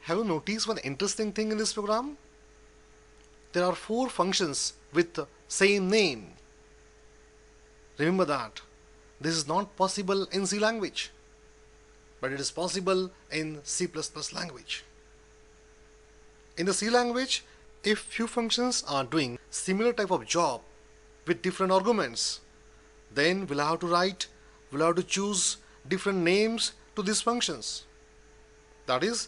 Have you noticed one interesting thing in this program? There are four functions with the same name. Remember that. This is not possible in C language, but it is possible in C++ language. In the C language, if few functions are doing similar type of job with different arguments, then we'll have to choose different names to these functions. That is,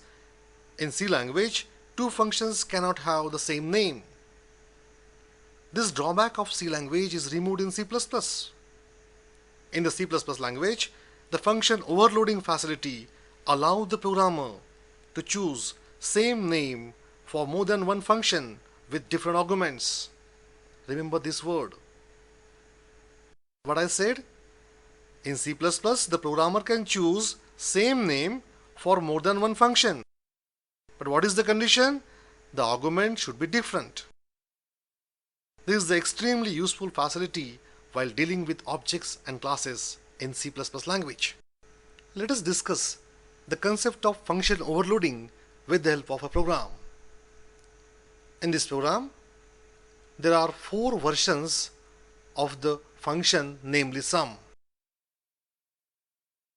in C language, two functions cannot have the same name. This drawback of C language is removed in C++. In the C++ language, the function overloading facility allows the programmer to choose same name for more than one function with different arguments. Remember this word. What I said? In C++, the programmer can choose same name for more than one function. But what is the condition? The argument should be different. This is the extremely useful facility while dealing with objects and classes in C++ language. Let us discuss the concept of function overloading with the help of a program. In this program, there are four versions of the function, namely sum.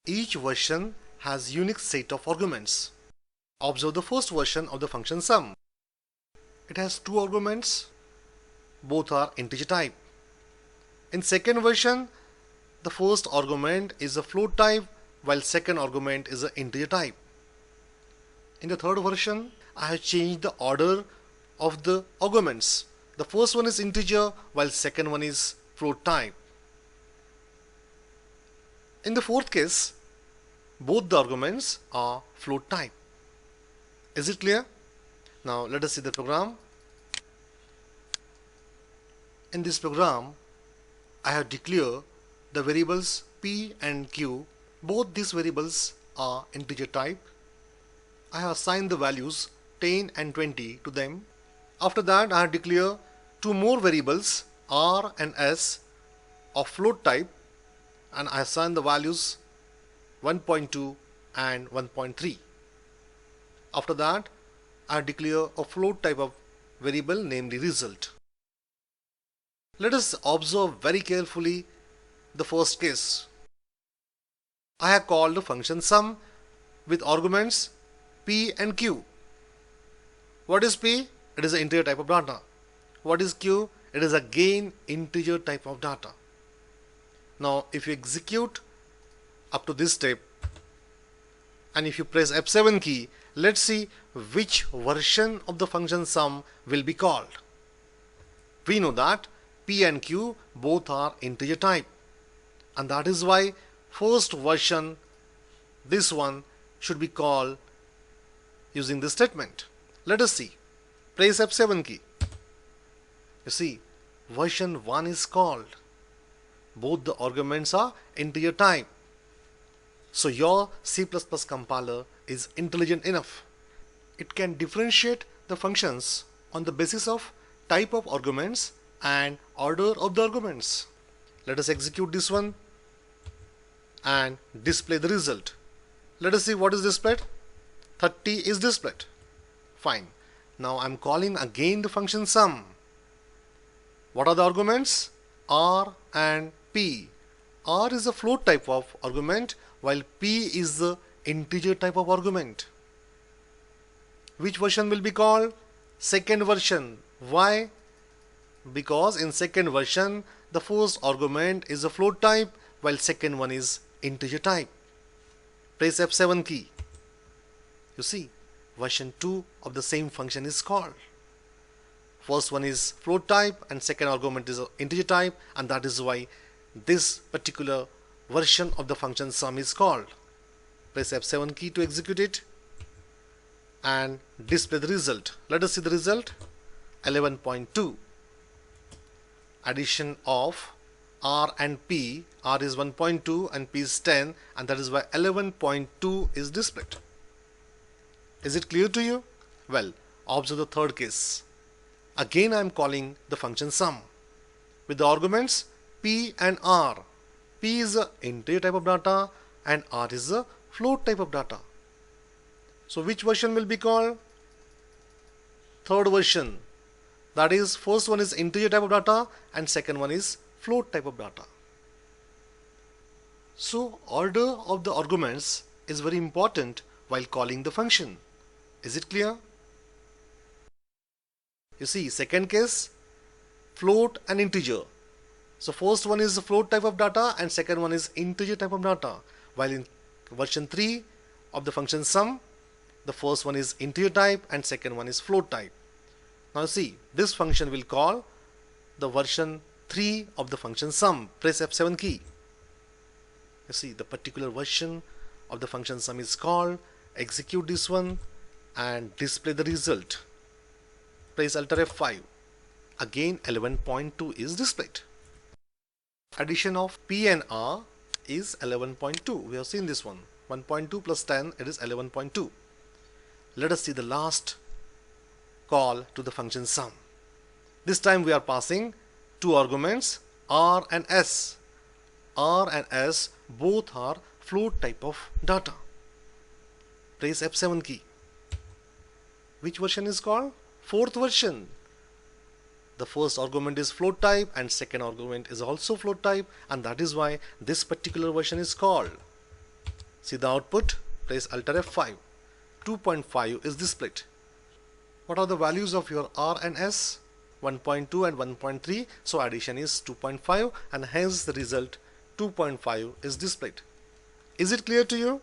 Each version has unique set of arguments. Observe the first version of the function sum. It has two arguments. Both are integer type. In second version, the first argument is a float type while second argument is an integer type. In the third version, I have changed the order of the arguments. The first one is integer while second one is float type. In the fourth case, both the arguments are float type. Is it clear? Now let us see the program. In this program, I have declared the variables p and q. Both these variables are integer type. I have assigned the values 10 and 20 to them. After that, I have declared two more variables r and s of float type, and I assign the values 1.2 and 1.3. After that, I declare a float type of variable, namely result. Let us observe very carefully the first case. I have called the function sum with arguments p and q. What is p? It is an integer type of data. What is q? It is again integer type of data. Now if you execute up to this step and if you press F7 key, let's see which version of the function sum will be called. We know that p and q both are integer type, and that is why first version, this one, should be called using this statement. Let us see. Press F7 key. You see, version 1 is called. Both the arguments are integer type. So your C++ compiler is intelligent enough. It can differentiate the functions on the basis of type of arguments and order of the arguments. Let us execute this one and display the result. Let us see what is displayed. 30 is displayed. Fine. Now I am calling again the function sum. What are the arguments? R and P. R is a float type of argument while P is the integer type of argument. Which version will be called? Second version. Why? Because in second version the first argument is a float type while second one is integer type. Press F7 key. You see, version 2 of the same function is called. First one is float type and second argument is integer type, and that is why this particular version of the function sum is called. Press F7 key to execute it and display the result. Let us see the result. 11.2. Addition of R and P. R is 1.2 and P is 10, and that is why 11.2 is displayed. Is it clear to you? Well, observe the third case. Again I am calling the function sum with the arguments P and R. P is a integer type of data and R is a float type of data. So which version will be called? Third version. That is, first one is integer type of data and second one is float type of data. So order of the arguments is very important while calling the function. Is it clear? You see, second case, float and integer. So first one is the float type of data and second one is integer type of data. While in version 3 of the function sum, the first one is integer type and second one is float type. Now see, this function will call the version 3 of the function sum. Press F7 key. You see, the particular version of the function sum is called. Execute this one and display the result. Press Alt F5. Again 11.2 is displayed. Addition of P and R is 11.2. We have seen this one. 1.2 plus 10, it is 11.2. Let us see the last call to the function sum. This time we are passing two arguments, R and S. R and S both are float type of data. Press F7 key. Which version is called? Fourth version. The first argument is float type and second argument is also float type, and that is why this particular version is called. See the output. Press Alt F5. 2.5 is displayed. What are the values of your R and S? 1.2 and 1.3. So addition is 2.5 and hence the result 2.5 is displayed. Is it clear to you?